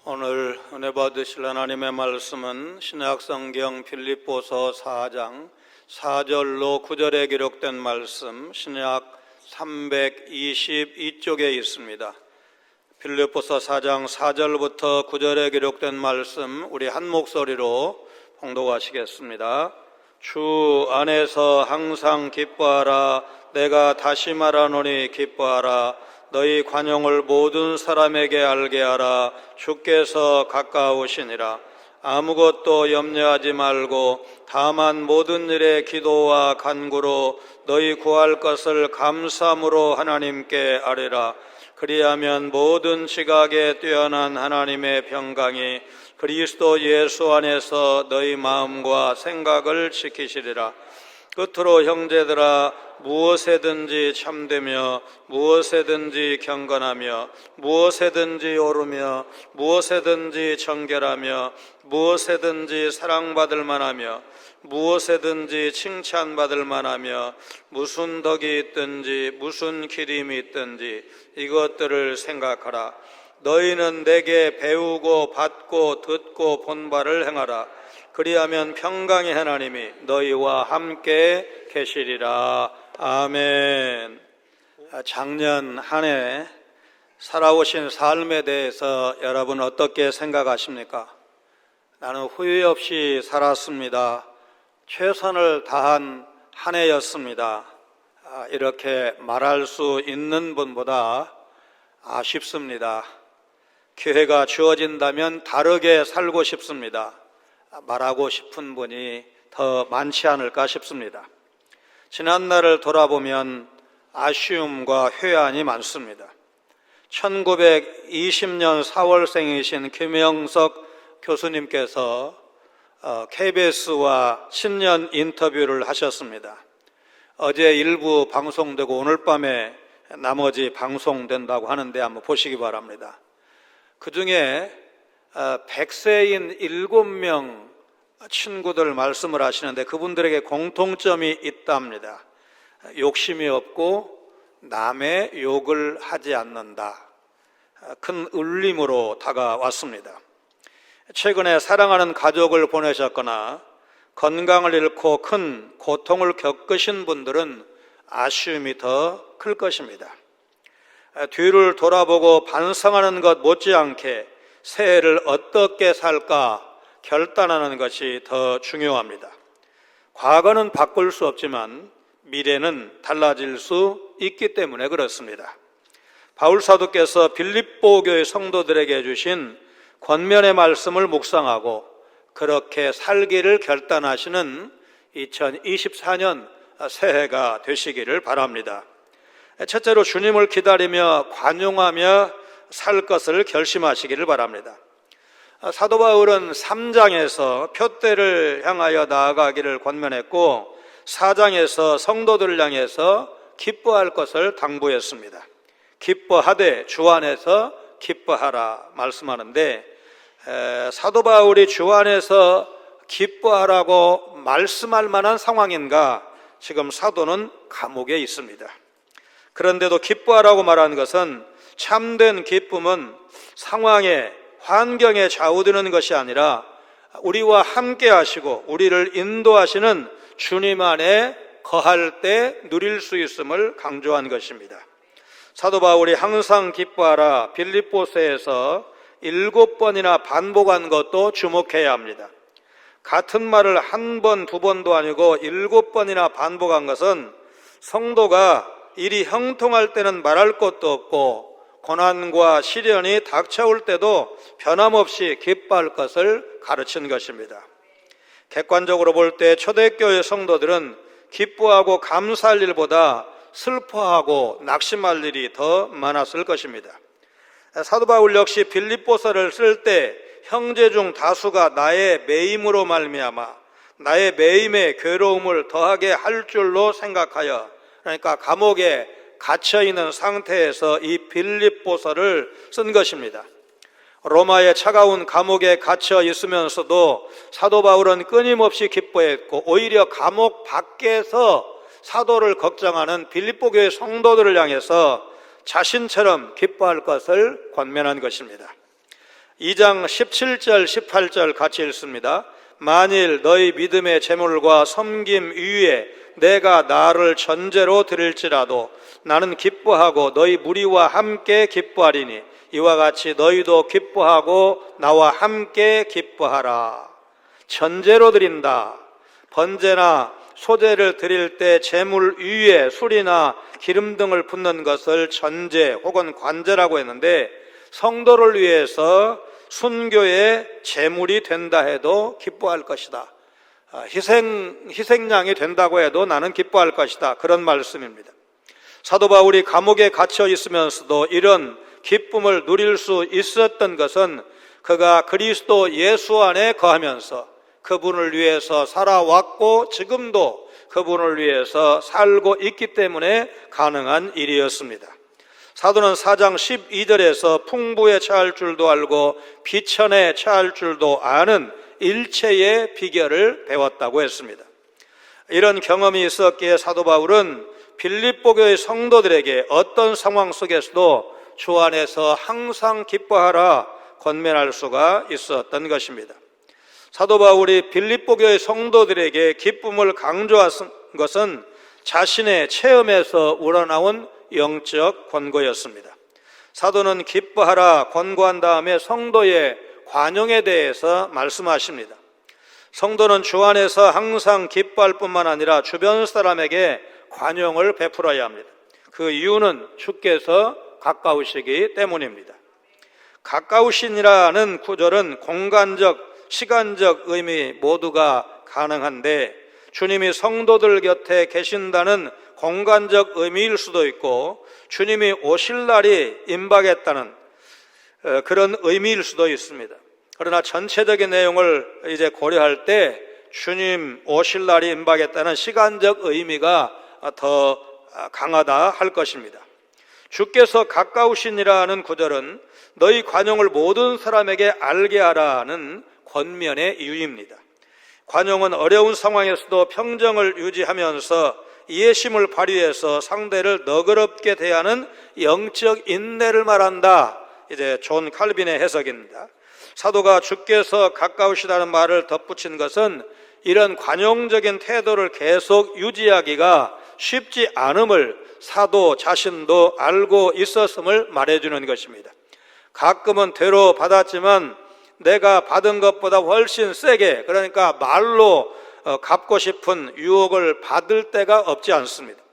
오늘 은혜 받으실 하나님의 말씀은 신약성경 빌립보서 4장 4절로 9절에 기록된 말씀, 신약 322쪽에 있습니다. 빌립보서 4장 4절부터 9절에 기록된 말씀 우리 한 목소리로 봉독하시겠습니다. 주 안에서 항상 기뻐하라. 내가 다시 말하노니 기뻐하라. 너희 관용을 모든 사람에게 알게 하라. 주께서 가까우시니라. 아무것도 염려하지 말고 다만 모든 일에 기도와 간구로 너희 구할 것을 감사함으로 하나님께 아뢰라. 그리하면 모든 지각에 뛰어난 하나님의 평강이 그리스도 예수 안에서 너희 마음과 생각을 지키시리라. 끝으로 형제들아, 무엇에든지 참되며 무엇에든지 경건하며 무엇에든지 오르며 무엇에든지 정결하며 무엇에든지 사랑받을 만하며 무엇에든지 칭찬받을 만하며 무슨 덕이 있든지 무슨 기림이 있든지 이것들을 생각하라. 너희는 내게 배우고 받고 듣고 본 바를 행하라. 그리하면 평강의 하나님이 너희와 함께 계시리라. 아멘. 작년 한 해 살아오신 삶에 대해서 여러분 어떻게 생각하십니까? 나는 후회 없이 살았습니다. 최선을 다한 한 해였습니다. 이렇게 말할 수 있는 분보다 아쉽습니다. 기회가 주어진다면 다르게 살고 싶습니다. 말하고 싶은 분이 더 많지 않을까 싶습니다. 지난날을 돌아보면 아쉬움과 회한이 많습니다. 1920년 4월생이신 김영석 교수님께서 KBS와 신년 인터뷰를 하셨습니다. 어제 일부 방송되고 오늘 밤에 나머지 방송된다고 하는데 한번 보시기 바랍니다. 그 중에 100세인 7명 친구들 말씀을 하시는데 그분들에게 공통점이 있답니다. 욕심이 없고 남의 욕을 하지 않는다. 큰 울림으로 다가왔습니다. 최근에 사랑하는 가족을 보내셨거나 건강을 잃고 큰 고통을 겪으신 분들은 아쉬움이 더 클 것입니다. 뒤를 돌아보고 반성하는 것 못지않게 새해를 어떻게 살까 결단하는 것이 더 중요합니다. 과거는 바꿀 수 없지만 미래는 달라질 수 있기 때문에 그렇습니다. 바울 사도께서 빌립보 교회 성도들에게 주신 권면의 말씀을 묵상하고 그렇게 살기를 결단하시는 2024년 새해가 되시기를 바랍니다. 첫째로 주님을 기다리며 관용하며 살 것을 결심하시기를 바랍니다. 사도 바울은 3장에서 표대를 향하여 나아가기를 권면했고 4장에서 성도들을 향해서 기뻐할 것을 당부했습니다. 기뻐하되 주 안에서 기뻐하라 말씀하는데 사도 바울이 주 안에서 기뻐하라고 말씀할 만한 상황인가? 지금 사도는 감옥에 있습니다. 그런데도 기뻐하라고 말하는 것은 참된 기쁨은 상황에 환경에 좌우되는 것이 아니라 우리와 함께 하시고 우리를 인도하시는 주님 안에 거할 때 누릴 수 있음을 강조한 것입니다. 사도 바울이 항상 기뻐하라 빌립보서에서 7번이나 반복한 것도 주목해야 합니다. 같은 말을 한 번, 두 번도 아니고 7번이나 반복한 것은 성도가 일이 형통할 때는 말할 것도 없고 고난과 시련이 닥쳐올 때도 변함없이 기뻐할 것을 가르친 것입니다. 객관적으로 볼 때 초대교회 성도들은 기뻐하고 감사할 일보다 슬퍼하고 낙심할 일이 더 많았을 것입니다. 사도 바울 역시 빌립보서를 쓸 때 형제 중 다수가 나의 매임으로 말미암아 나의 매임의 괴로움을 더하게 할 줄로 생각하여, 그러니까 감옥에 갇혀있는 상태에서 이 빌립보서를 쓴 것입니다. 로마의 차가운 감옥에 갇혀 있으면서도 사도 바울은 끊임없이 기뻐했고 오히려 감옥 밖에서 사도를 걱정하는 빌립보 교회 성도들을 향해서 자신처럼 기뻐할 것을 권면한 것입니다. 2장 17절 18절 같이 읽습니다. 만일 너희 믿음의 제물과 섬김 위에 내가 나를 전제로 드릴지라도 나는 기뻐하고 너희 무리와 함께 기뻐하리니 이와 같이 너희도 기뻐하고 나와 함께 기뻐하라. 전제로 드린다. 번제나 소제를 드릴 때 제물 위에 술이나 기름 등을 붓는 것을 전제 혹은 관제라고 했는데, 성도를 위해서 순교의 제물이 된다 해도 기뻐할 것이다. 희생양이 된다고 해도 나는 기뻐할 것이다. 그런 말씀입니다. 사도 바울이 감옥에 갇혀 있으면서도 이런 기쁨을 누릴 수 있었던 것은 그가 그리스도 예수 안에 거하면서 그분을 위해서 살아왔고 지금도 그분을 위해서 살고 있기 때문에 가능한 일이었습니다. 사도는 4장 12절에서 풍부에 처할 줄도 알고 비천에 처할 줄도 아는 일체의 비결을 배웠다고 했습니다. 이런 경험이 있었기에 사도 바울은 빌립보 교회 성도들에게 어떤 상황 속에서도 주 안에서 항상 기뻐하라 권면할 수가 있었던 것입니다. 사도 바울이 빌립보 교회 성도들에게 기쁨을 강조한 것은 자신의 체험에서 우러나온 영적 권고였습니다. 사도는 기뻐하라 권고한 다음에 성도의 관용에 대해서 말씀하십니다. 성도는 주 안에서 항상 기뻐할 뿐만 아니라 주변 사람에게 관용을 베풀어야 합니다. 그 이유는 주께서 가까우시기 때문입니다. 가까우신이라는 구절은 공간적, 시간적 의미 모두가 가능한데 주님이 성도들 곁에 계신다는 공간적 의미일 수도 있고 주님이 오실 날이 임박했다는 그런 의미일 수도 있습니다. 그러나 전체적인 내용을 이제 고려할 때 주님 오실 날이 임박했다는 시간적 의미가 더 강하다 할 것입니다. 주께서 가까우시니라는 구절은 너희 관용을 모든 사람에게 알게 하라는 권면의 이유입니다. 관용은 어려운 상황에서도 평정을 유지하면서 이해심을 발휘해서 상대를 너그럽게 대하는 영적 인내를 말한다. 이제 존 칼빈의 해석입니다. 사도가 주께서 가까우시다는 말을 덧붙인 것은 이런 관용적인 태도를 계속 유지하기가 쉽지 않음을 사도 자신도 알고 있었음을 말해주는 것입니다. 가끔은 되로 받았지만 내가 받은 것보다 훨씬 세게, 그러니까 말로 갚고 싶은 유혹을 받을 때가 없지 않습니다.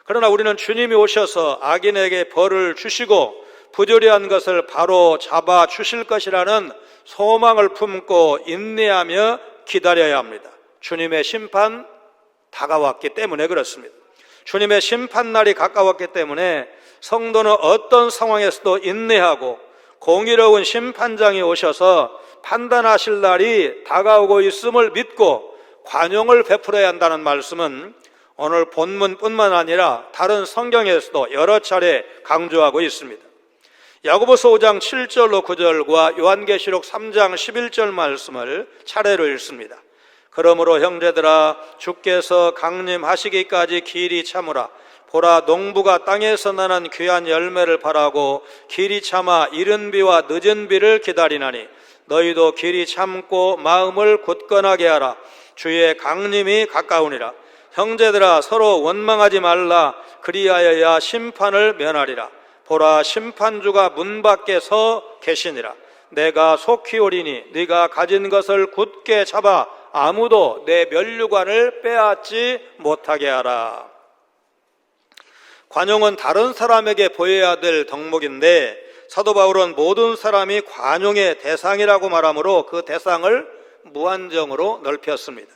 그러나 우리는 주님이 오셔서 악인에게 벌을 주시고 부조리한 것을 바로 잡아 주실 것이라는 소망을 품고 인내하며 기다려야 합니다. 주님의 심판 다가왔기 때문에 그렇습니다. 주님의 심판날이 가까웠기 때문에 성도는 어떤 상황에서도 인내하고 공의로운 심판장이 오셔서 판단하실 날이 다가오고 있음을 믿고 관용을 베풀어야 한다는 말씀은 오늘 본문뿐만 아니라 다른 성경에서도 여러 차례 강조하고 있습니다. 야고보서 5장 7절로 9절과 요한계시록 3장 11절 말씀을 차례로 읽습니다. 그러므로 형제들아 주께서 강림하시기까지 길이 참으라. 보라 농부가 땅에서 나는 귀한 열매를 바라고 길이 참아 이른 비와 늦은 비를 기다리나니 너희도 길이 참고 마음을 굳건하게 하라. 주의 강림이 가까우니라. 형제들아 서로 원망하지 말라. 그리하여야 심판을 면하리라. 보라 심판주가 문 밖에 서 계시니라. 내가 속히 오리니 네가 가진 것을 굳게 잡아 아무도 내 면류관을 빼앗지 못하게 하라. 관용은 다른 사람에게 보여야 될 덕목인데 사도 바울은 모든 사람이 관용의 대상이라고 말하므로 그 대상을 무한정으로 넓혔습니다.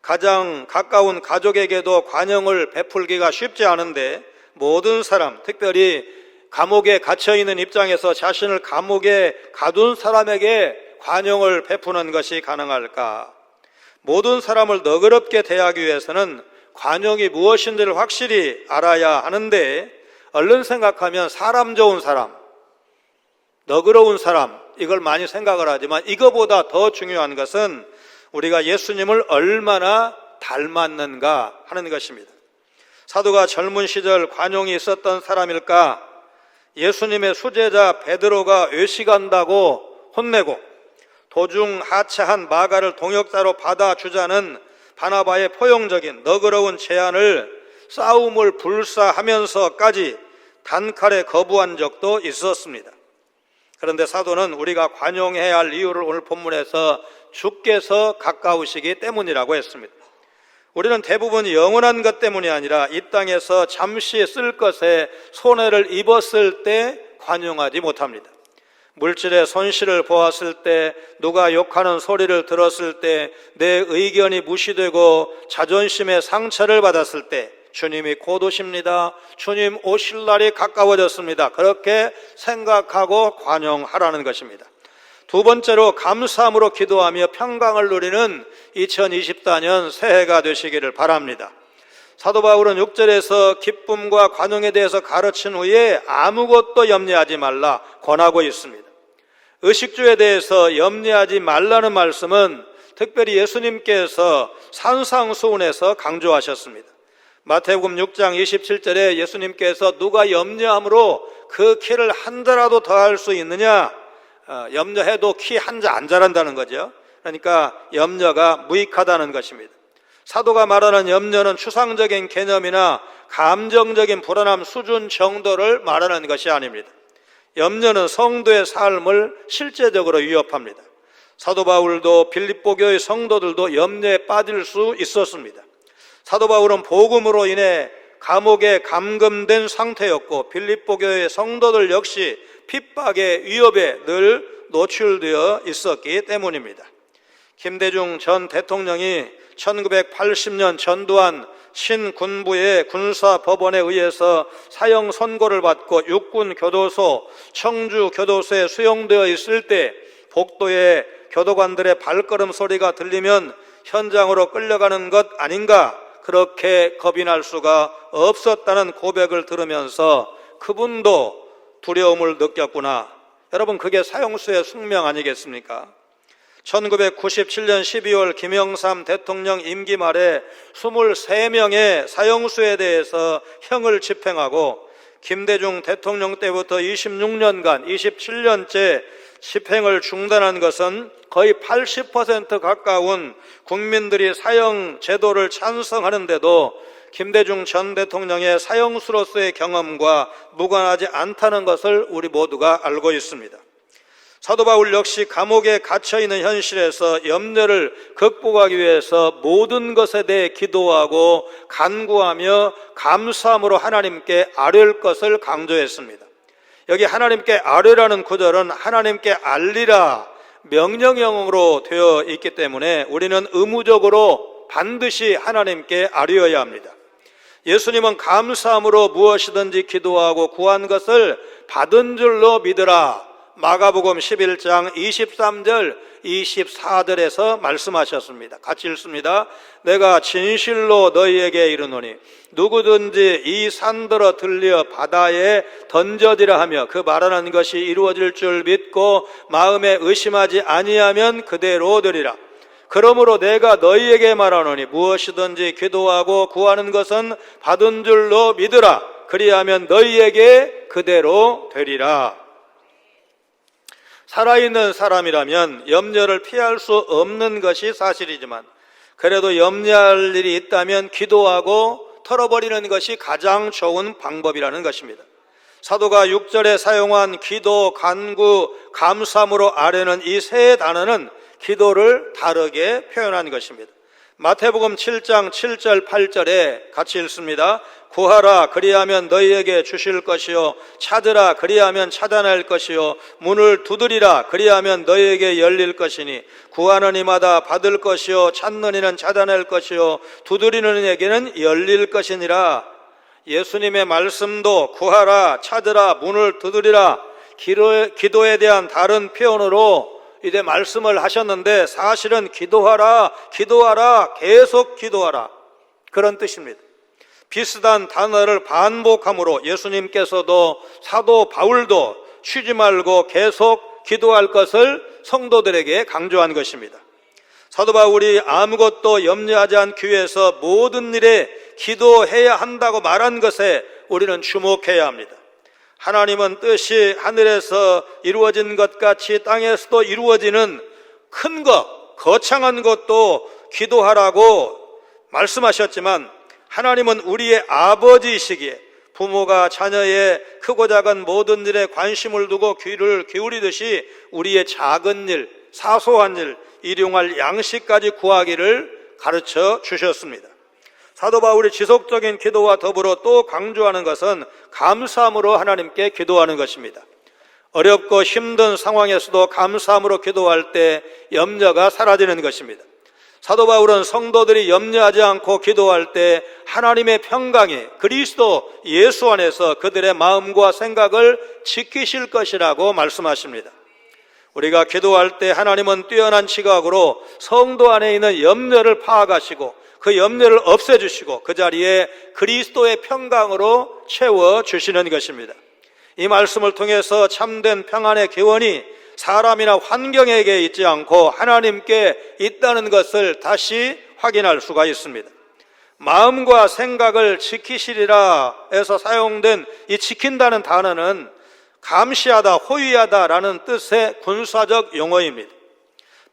가장 가까운 가족에게도 관용을 베풀기가 쉽지 않은데 모든 사람, 특별히 감옥에 갇혀있는 입장에서 자신을 감옥에 가둔 사람에게 관용을 베푸는 것이 가능할까? 모든 사람을 너그럽게 대하기 위해서는 관용이 무엇인지를 확실히 알아야 하는데 얼른 생각하면 사람 좋은 사람, 너그러운 사람 이걸 많이 생각을 하지만 이거보다 더 중요한 것은 우리가 예수님을 얼마나 닮았는가 하는 것입니다. 사도가 젊은 시절 관용이 있었던 사람일까? 예수님의 수제자 베드로가 외식한다고 혼내고 도중 하차한 마가를 동역자로 받아주자는 바나바의 포용적인 너그러운 제안을 싸움을 불사하면서까지 단칼에 거부한 적도 있었습니다. 그런데 사도는 우리가 관용해야 할 이유를 오늘 본문에서 주께서 가까우시기 때문이라고 했습니다. 우리는 대부분 영원한 것 때문이 아니라 이 땅에서 잠시 쓸 것에 손해를 입었을 때 관용하지 못합니다. 물질의 손실을 보았을 때, 누가 욕하는 소리를 들었을 때, 내 의견이 무시되고 자존심의 상처를 받았을 때 주님이 곧 오십니다. 주님 오실 날이 가까워졌습니다. 그렇게 생각하고 관용하라는 것입니다. 두 번째로 감사함으로 기도하며 평강을 누리는 2024년 새해가 되시기를 바랍니다. 사도 바울은 6절에서 기쁨과 관용에 대해서 가르친 후에 아무것도 염려하지 말라 권하고 있습니다. 의식주에 대해서 염려하지 말라는 말씀은 특별히 예수님께서 산상수훈에서 강조하셨습니다. 마태복음 6장 27절에 예수님께서 누가 염려함으로 그 키를 한 자라도 더할 수 있느냐, 염려해도 키 한 자 안 자란다는 거죠. 그러니까 염려가 무익하다는 것입니다. 사도가 말하는 염려는 추상적인 개념이나 감정적인 불안함 수준 정도를 말하는 것이 아닙니다. 염려는 성도의 삶을 실제적으로 위협합니다. 사도 바울도 빌립보 교회 성도들도 염려에 빠질 수 있었습니다. 사도 바울은 복음으로 인해 감옥에 감금된 상태였고 빌립보 교회 성도들 역시 핍박의 위협에 늘 노출되어 있었기 때문입니다. 김대중 전 대통령이 1980년 전두환 신군부의 군사법원에 의해서 사형 선고를 받고 육군교도소, 청주교도소에 수용되어 있을 때 복도에 교도관들의 발걸음 소리가 들리면 현장으로 끌려가는 것 아닌가, 그렇게 겁이 날 수가 없었다는 고백을 들으면서 그분도 두려움을 느꼈구나. 여러분, 그게 사형수의 숙명 아니겠습니까? 1997년 12월 김영삼 대통령 임기 말에 23명의 사형수에 대해서 형을 집행하고 김대중 대통령 때부터 26년간 27년째 집행을 중단한 것은 거의 80% 가까운 국민들이 사형 제도를 찬성하는데도 김대중 전 대통령의 사형수로서의 경험과 무관하지 않다는 것을 우리 모두가 알고 있습니다. 사도 바울 역시 감옥에 갇혀있는 현실에서 염려를 극복하기 위해서 모든 것에 대해 기도하고 간구하며 감사함으로 하나님께 아뢰을 것을 강조했습니다. 여기 하나님께 아뢰라는 구절은 하나님께 알리라 명령형으로 되어 있기 때문에 우리는 의무적으로 반드시 하나님께 아뢰어야 합니다. 예수님은 감사함으로 무엇이든지 기도하고 구한 것을 받은 줄로 믿으라, 마가복음 11장 23절 24절에서 말씀하셨습니다. 같이 읽습니다. 내가 진실로 너희에게 이르노니 누구든지 이 산더러 들려 바다에 던져지라 하며 그 말하는 것이 이루어질 줄 믿고 마음에 의심하지 아니하면 그대로 되리라. 그러므로 내가 너희에게 말하노니 무엇이든지 기도하고 구하는 것은 받은 줄로 믿으라. 그리하면 너희에게 그대로 되리라. 살아있는 사람이라면 염려를 피할 수 없는 것이 사실이지만 그래도 염려할 일이 있다면 기도하고 털어버리는 것이 가장 좋은 방법이라는 것입니다. 사도가 6절에 사용한 기도, 간구, 감사함으로 아뢰는 이 세 단어는 기도를 다르게 표현한 것입니다. 마태복음 7장 7절 8절에 같이 읽습니다. 구하라 그리하면 너희에게 주실 것이요 찾으라 그리하면 찾아낼 것이요 문을 두드리라 그리하면 너희에게 열릴 것이니 구하는 이마다 받을 것이요 찾는 이는 찾아낼 것이요 두드리는 이에게는 열릴 것이니라. 예수님의 말씀도 구하라 찾으라 문을 두드리라 기도에 대한 다른 표현으로 이제 말씀을 하셨는데 사실은 기도하라 계속 기도하라 그런 뜻입니다. 비슷한 단어를 반복함으로 예수님께서도 사도 바울도 쉬지 말고 계속 기도할 것을 성도들에게 강조한 것입니다. 사도 바울이 아무것도 염려하지 않기 위해서 모든 일에 기도해야 한다고 말한 것에 우리는 주목해야 합니다. 하나님은 뜻이 하늘에서 이루어진 것 같이 땅에서도 이루어지는 큰 것, 거창한 것도 기도하라고 말씀하셨지만, 하나님은 우리의 아버지이시기에 부모가 자녀의 크고 작은 모든 일에 관심을 두고 귀를 기울이듯이 우리의 작은 일, 사소한 일, 일용할 양식까지 구하기를 가르쳐 주셨습니다. 사도 바울이 지속적인 기도와 더불어 또 강조하는 것은 감사함으로 하나님께 기도하는 것입니다. 어렵고 힘든 상황에서도 감사함으로 기도할 때 염려가 사라지는 것입니다. 사도 바울은 성도들이 염려하지 않고 기도할 때 하나님의 평강이 그리스도 예수 안에서 그들의 마음과 생각을 지키실 것이라고 말씀하십니다. 우리가 기도할 때 하나님은 뛰어난 지각으로 성도 안에 있는 염려를 파악하시고 그 염려를 없애주시고 그 자리에 그리스도의 평강으로 채워주시는 것입니다. 이 말씀을 통해서 참된 평안의 기원이 사람이나 환경에게 있지 않고 하나님께 있다는 것을 다시 확인할 수가 있습니다. 마음과 생각을 지키시리라 해서 사용된 이 지킨다는 단어는 감시하다, 호위하다라는 뜻의 군사적 용어입니다.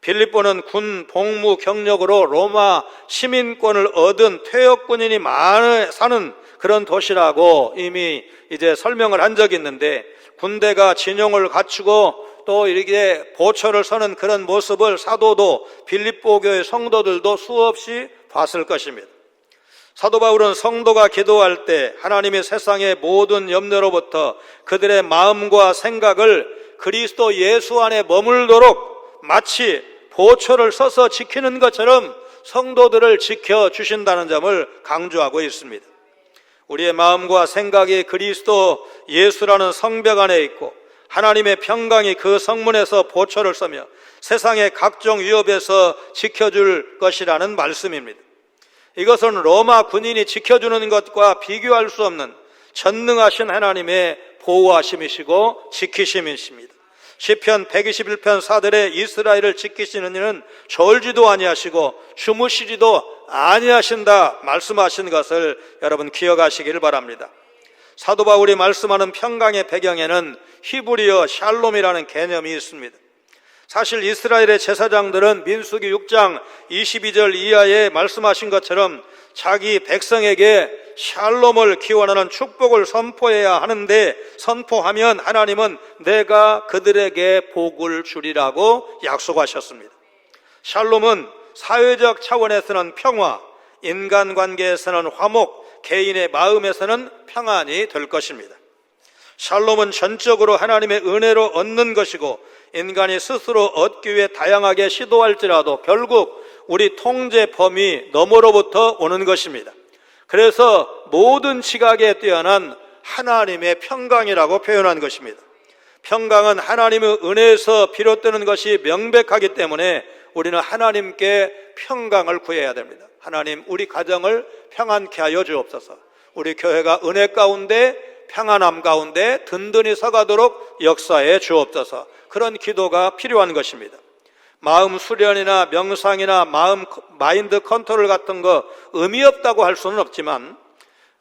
빌립보는 군 복무 경력으로 로마 시민권을 얻은 퇴역군인이 많이 사는 그런 도시라고 이미 이제 설명을 한 적이 있는데, 군대가 진용을 갖추고 또 이렇게 보초를 서는 그런 모습을 사도도 빌립보 교회 성도들도 수없이 봤을 것입니다. 사도 바울은 성도가 기도할 때 하나님의 세상의 모든 염려로부터 그들의 마음과 생각을 그리스도 예수 안에 머물도록 마치 보초를 서서 지키는 것처럼 성도들을 지켜주신다는 점을 강조하고 있습니다. 우리의 마음과 생각이 그리스도 예수라는 성벽 안에 있고 하나님의 평강이 그 성문에서 보초를 서며 세상의 각종 위협에서 지켜줄 것이라는 말씀입니다. 이것은 로마 군인이 지켜주는 것과 비교할 수 없는 전능하신 하나님의 보호하심이시고 지키심이십니다. 시편 121편 4절에 이스라엘을 지키시는 이는 졸지도 아니하시고 주무시지도 아니하신다 말씀하신 것을 여러분 기억하시길 바랍니다. 사도 바울이 말씀하는 평강의 배경에는 히브리어 샬롬이라는 개념이 있습니다. 사실 이스라엘의 제사장들은 민수기 6장 22절 이하에 말씀하신 것처럼 자기 백성에게 샬롬을 기원하는 축복을 선포해야 하는데, 선포하면 하나님은 내가 그들에게 복을 주리라고 약속하셨습니다. 샬롬은 사회적 차원에서는 평화, 인간관계에서는 화목, 개인의 마음에서는 평안이 될 것입니다. 샬롬은 전적으로 하나님의 은혜로 얻는 것이고, 인간이 스스로 얻기 위해 다양하게 시도할지라도 결국 우리 통제 범위 너머로부터 오는 것입니다. 그래서 모든 지각에 뛰어난 하나님의 평강이라고 표현한 것입니다. 평강은 하나님의 은혜에서 비롯되는 것이 명백하기 때문에 우리는 하나님께 평강을 구해야 됩니다. 하나님, 우리 가정을 평안케 하여 주옵소서. 우리 교회가 은혜 가운데 평안함 가운데 든든히 서가도록 역사해 주옵소서. 그런 기도가 필요한 것입니다. 마음 수련이나 명상이나 마인드 컨트롤 같은 거 의미 없다고 할 수는 없지만,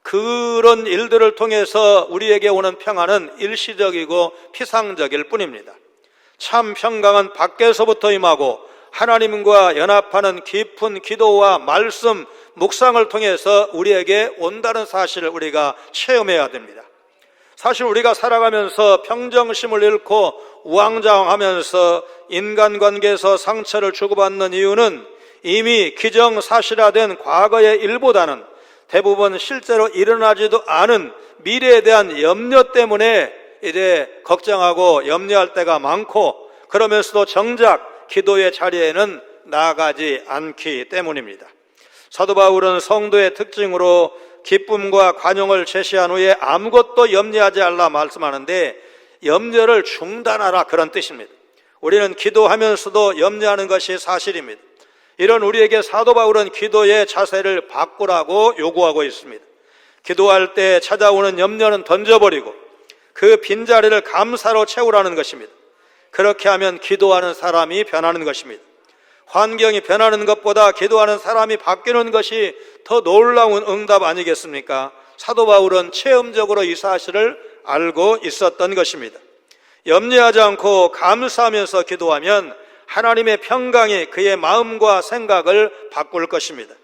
그런 일들을 통해서 우리에게 오는 평안은 일시적이고 피상적일 뿐입니다. 참 평강은 밖에서부터 임하고 하나님과 연합하는 깊은 기도와 말씀, 묵상을 통해서 우리에게 온다는 사실을 우리가 체험해야 됩니다. 사실 우리가 살아가면서 평정심을 잃고 우왕좌왕하면서 인간관계에서 상처를 주고받는 이유는 이미 기정사실화된 과거의 일보다는 대부분 실제로 일어나지도 않은 미래에 대한 염려 때문에 이제 걱정하고 염려할 때가 많고, 그러면서도 정작 기도의 자리에는 나아가지 않기 때문입니다. 사도 바울은 성도의 특징으로 기쁨과 관용을 제시한 후에 아무것도 염려하지 말라 말씀하는데, 염려를 중단하라 그런 뜻입니다. 우리는 기도하면서도 염려하는 것이 사실입니다. 이런 우리에게 사도 바울은 기도의 자세를 바꾸라고 요구하고 있습니다. 기도할 때 찾아오는 염려는 던져버리고 그 빈자리를 감사로 채우라는 것입니다. 그렇게 하면 기도하는 사람이 변하는 것입니다. 환경이 변하는 것보다 기도하는 사람이 바뀌는 것이 더 놀라운 응답 아니겠습니까? 사도 바울은 체험적으로 이 사실을 알고 있었던 것입니다. 염려하지 않고 감사하면서 기도하면 하나님의 평강이 그의 마음과 생각을 바꿀 것입니다.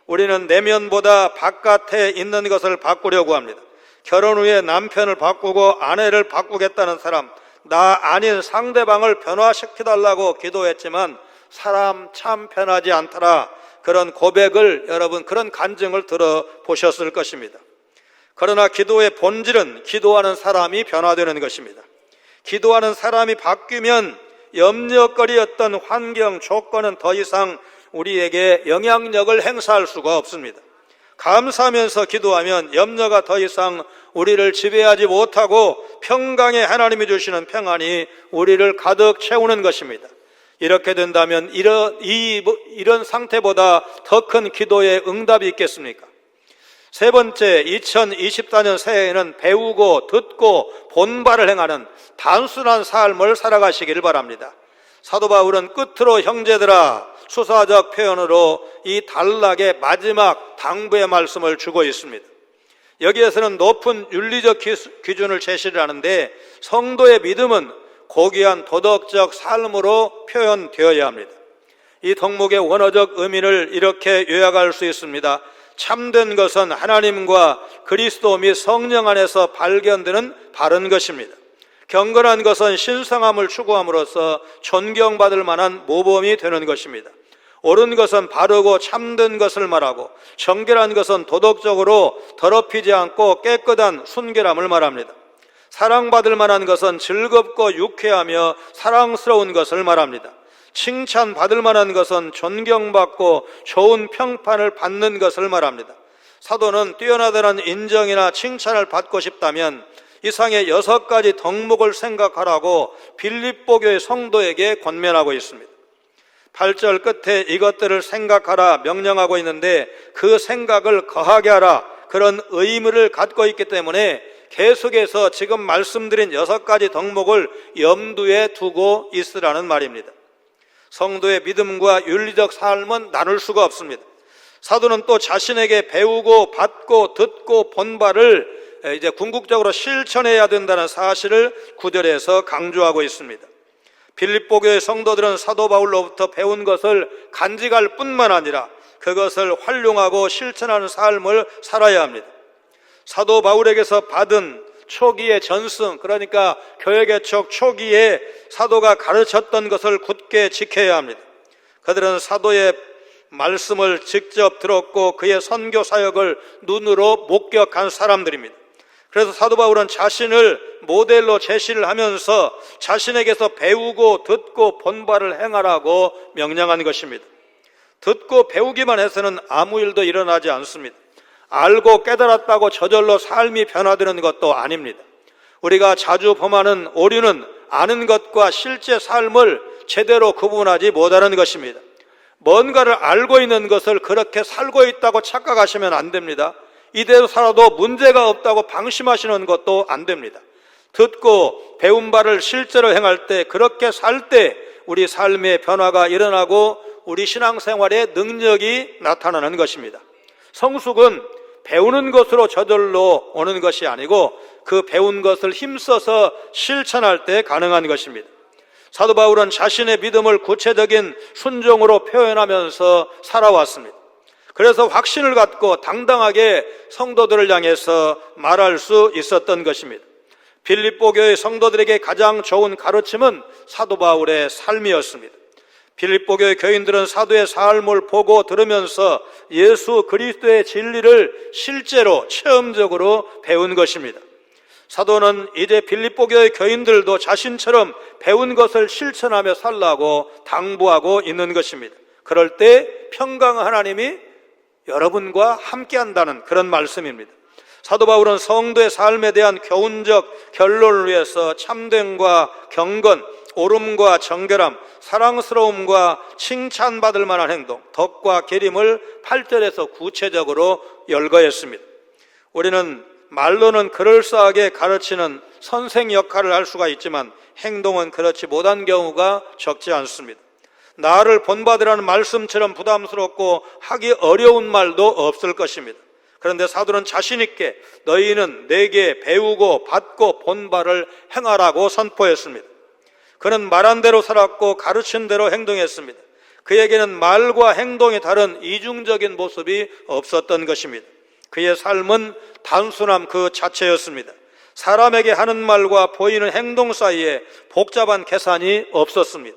우리는 내면보다 바깥에 있는 것을 바꾸려고 합니다. 결혼 후에 남편을 바꾸고 아내를 바꾸겠다는 사람, 나 아닌 상대방을 변화시켜달라고 기도했지만 사람 참 변하지 않더라. 그런 고백을 여러분, 그런 간증을 들어보셨을 것입니다. 그러나 기도의 본질은 기도하는 사람이 변화되는 것입니다. 기도하는 사람이 바뀌면 염려거리였던 환경, 조건은 더 이상 우리에게 영향력을 행사할 수가 없습니다. 감사하면서 기도하면 염려가 더 이상 우리를 지배하지 못하고 평강의 하나님이 주시는 평안이 우리를 가득 채우는 것입니다. 이렇게 된다면 이런 상태보다 더 큰 기도의 응답이 있겠습니까? 세 번째, 2024년 새해에는 배우고 듣고 본받을 행하는 단순한 삶을 살아가시길 바랍니다. 사도 바울은 끝으로 형제들아 수사적 표현으로 이 단락의 마지막 당부의 말씀을 주고 있습니다. 여기에서는 높은 윤리적 기준을 제시를 하는데 성도의 믿음은 고귀한 도덕적 삶으로 표현되어야 합니다. 이 덕목의 원어적 의미를 이렇게 요약할 수 있습니다. 참된 것은 하나님과 그리스도 및 성령 안에서 발견되는 바른 것입니다. 경건한 것은 신성함을 추구함으로써 존경받을 만한 모범이 되는 것입니다. 옳은 것은 바르고 참된 것을 말하고 정결한 것은 도덕적으로 더럽히지 않고 깨끗한 순결함을 말합니다. 사랑받을 만한 것은 즐겁고 유쾌하며 사랑스러운 것을 말합니다. 칭찬받을 만한 것은 존경받고 좋은 평판을 받는 것을 말합니다. 사도는 뛰어나다는 인정이나 칭찬을 받고 싶다면 이상의 6가지 덕목을 생각하라고 빌립보 교회 성도에게 권면하고 있습니다. 8절 끝에 이것들을 생각하라 명령하고 있는데 그 생각을 거하게 하라 그런 의무를 갖고 있기 때문에 계속해서 지금 말씀드린 6가지 덕목을 염두에 두고 있으라는 말입니다. 성도의 믿음과 윤리적 삶은 나눌 수가 없습니다. 사도는 또 자신에게 배우고 받고 듣고 본 바를 이제 궁극적으로 실천해야 된다는 사실을 9절에서 강조하고 있습니다. 빌립보 교회 성도들은 사도 바울로부터 배운 것을 간직할 뿐만 아니라 그것을 활용하고 실천하는 삶을 살아야 합니다. 사도 바울에게서 받은 초기의 전승, 그러니까 교회 개척 초기에 사도가 가르쳤던 것을 굳게 지켜야 합니다. 그들은 사도의 말씀을 직접 들었고 그의 선교 사역을 눈으로 목격한 사람들입니다. 그래서 사도 바울은 자신을 모델로 제시를 하면서 자신에게서 배우고 듣고 본바를 행하라고 명령한 것입니다. 듣고 배우기만 해서는 아무 일도 일어나지 않습니다. 알고 깨달았다고 저절로 삶이 변화되는 것도 아닙니다. 우리가 자주 범하는 오류는 아는 것과 실제 삶을 제대로 구분하지 못하는 것입니다. 뭔가를 알고 있는 것을 그렇게 살고 있다고 착각하시면 안 됩니다. 이대로 살아도 문제가 없다고 방심하시는 것도 안 됩니다. 듣고 배운 바를 실제로 행할 때, 그렇게 살 때 우리 삶의 변화가 일어나고 우리 신앙생활의 능력이 나타나는 것입니다. 성숙은 배우는 것으로 저절로 오는 것이 아니고 그 배운 것을 힘써서 실천할 때 가능한 것입니다. 사도 바울은 자신의 믿음을 구체적인 순종으로 표현하면서 살아왔습니다. 그래서 확신을 갖고 당당하게 성도들을 향해서 말할 수 있었던 것입니다. 빌립보 교회 성도들에게 가장 좋은 가르침은 사도 바울의 삶이었습니다. 빌립보 교회 교인들은 사도의 삶을 보고 들으면서 예수 그리스도의 진리를 실제로 체험적으로 배운 것입니다. 사도는 이제 빌립보 교회 교인들도 자신처럼 배운 것을 실천하며 살라고 당부하고 있는 것입니다. 그럴 때 평강 하나님이 여러분과 함께한다는 그런 말씀입니다. 사도 바울은 성도의 삶에 대한 교훈적 결론을 위해서 참됨과 경건, 옳음과 정결함, 사랑스러움과 칭찬받을 만한 행동, 덕과 계림을 8절에서 구체적으로 열거했습니다. 우리는 말로는 그럴싸하게 가르치는 선생 역할을 할 수가 있지만 행동은 그렇지 못한 경우가 적지 않습니다. 나를 본받으라는 말씀처럼 부담스럽고 하기 어려운 말도 없을 것입니다. 그런데 사도는 자신 있게 너희는 내게 배우고 받고 본 바를 행하라고 선포했습니다. 그는 말한 대로 살았고 가르친 대로 행동했습니다. 그에게는 말과 행동이 다른 이중적인 모습이 없었던 것입니다. 그의 삶은 단순함 그 자체였습니다. 사람에게 하는 말과 보이는 행동 사이에 복잡한 계산이 없었습니다.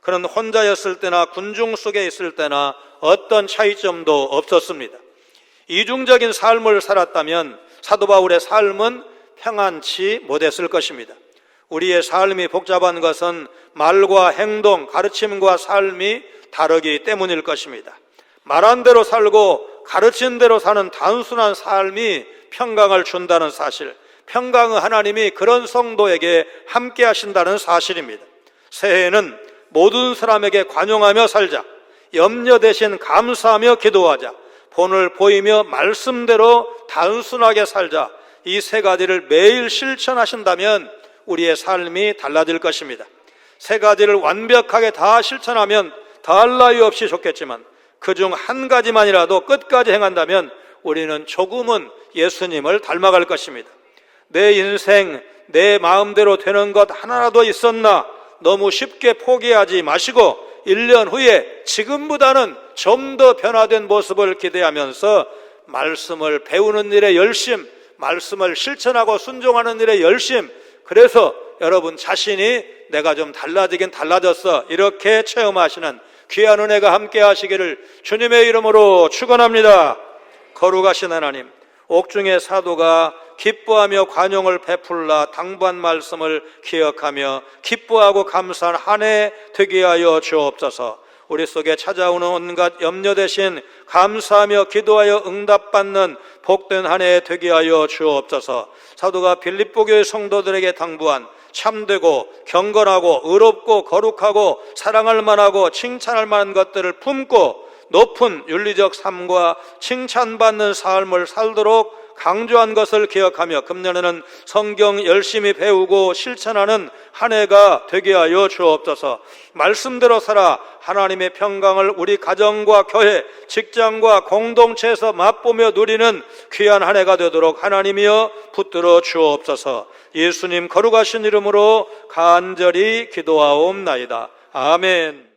그는 혼자였을 때나 군중 속에 있을 때나 어떤 차이점도 없었습니다. 이중적인 삶을 살았다면 사도 바울의 삶은 평안치 못했을 것입니다. 우리의 삶이 복잡한 것은 말과 행동, 가르침과 삶이 다르기 때문일 것입니다. 말한 대로 살고 가르친 대로 사는 단순한 삶이 평강을 준다는 사실, 평강의 하나님이 그런 성도에게 함께 하신다는 사실입니다. 새해에는 모든 사람에게 관용하며 살자, 염려 대신 감사하며 기도하자, 본을 보이며 말씀대로 단순하게 살자, 이 세 가지를 매일 실천하신다면 우리의 삶이 달라질 것입니다. 세 가지를 완벽하게 다 실천하면 더할 나위 없이 좋겠지만 그중 한 가지만이라도 끝까지 행한다면 우리는 조금은 예수님을 닮아갈 것입니다. 내 인생, 내 마음대로 되는 것 하나라도 있었나 너무 쉽게 포기하지 마시고 1년 후에 지금보다는 좀 더 변화된 모습을 기대하면서 말씀을 배우는 일에 열심, 말씀을 실천하고 순종하는 일에 열심, 그래서 여러분 자신이 내가 좀 달라지긴 달라졌어 이렇게 체험하시는 귀한 은혜가 함께 하시기를 주님의 이름으로 축원합니다. 거룩하신 하나님, 옥중의 사도가 기뻐하며 관용을 베풀라 당부한 말씀을 기억하며 기뻐하고 감사한 한 해 되게 하여 주옵소서. 우리 속에 찾아오는 온갖 염려 대신 감사하며 기도하여 응답받는 복된 한 해 되게 하여 주옵소서. 사도가 빌립보 교회 성도들에게 당부한 참되고 경건하고 의롭고 거룩하고 사랑할 만하고 칭찬할 만한 것들을 품고 높은 윤리적 삶과 칭찬받는 삶을 살도록 강조한 것을 기억하며 금년에는 성경 열심히 배우고 실천하는 한 해가 되게 하여 주옵소서. 말씀대로 살아 하나님의 평강을 우리 가정과 교회, 직장과 공동체에서 맛보며 누리는 귀한 한 해가 되도록 하나님이여 붙들어 주옵소서. 예수님 거룩하신 이름으로 간절히 기도하옵나이다. 아멘.